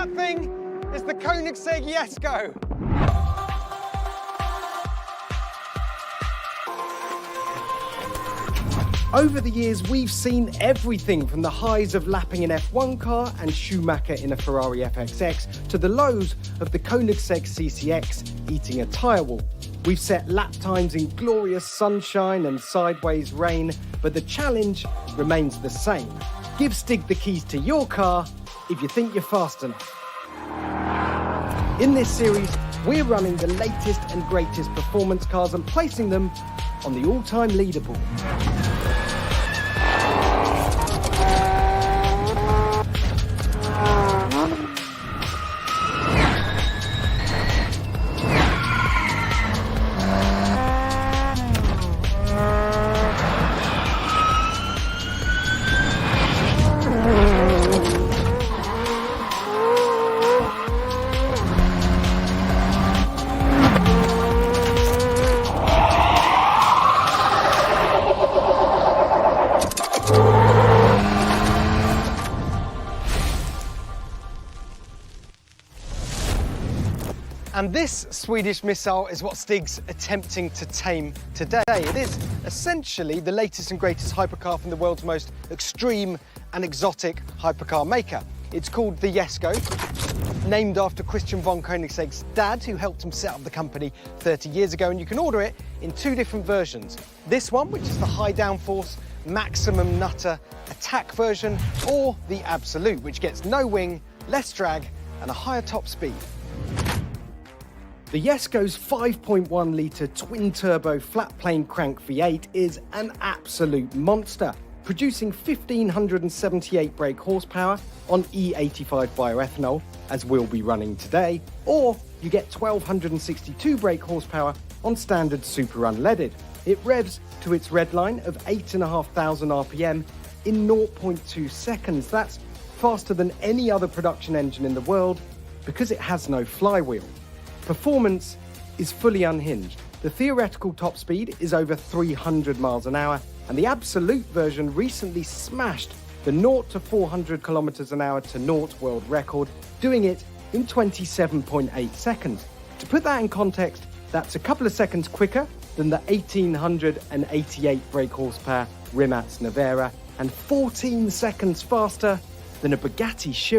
that thing? It's the Koenigsegg Jesko. Over the years, we've seen everything from the highs of lapping an F1 car and Schumacher in a Ferrari FXX to the lows of the Koenigsegg CCX eating a tyre wall. We've set lap times in glorious sunshine and sideways rain, but the challenge remains the same. Give Stig the keys to your car if you think you're fast enough. In this series, we're running the latest and greatest performance cars and placing them on the all-time leaderboard. And this Swedish missile is what Stig's attempting to tame today. It is essentially the latest and greatest hypercar from the world's most extreme and exotic hypercar maker. It's called the Jesko, named after Christian von Koenigsegg's dad, who helped him set up the company 30 years ago, and you can order it in two different versions. This one, which is the high downforce, maximum nutter attack version, or the Absolute, which gets no wing, less drag, and a higher top speed. The Jesko's 5.1-litre twin-turbo flat-plane crank V8 is an absolute monster, producing 1,578 brake horsepower on E85 bioethanol, as we'll be running today, or you get 1,262 brake horsepower on standard super unleaded. It revs to its red line of 8,500 RPM in 0.2 seconds. That's faster than any other production engine in the world because it has no flywheel. Performance is fully unhinged. The theoretical top speed is over 300 miles an hour, and the absolute version recently smashed the 0 to 400 kilometers an hour to 0 world record, doing it in 27.8 seconds. To put that in context, that's a couple of seconds quicker than the 1,888 brake horsepower Rimac's Nevera, and 14 seconds faster than a Bugatti Chiron.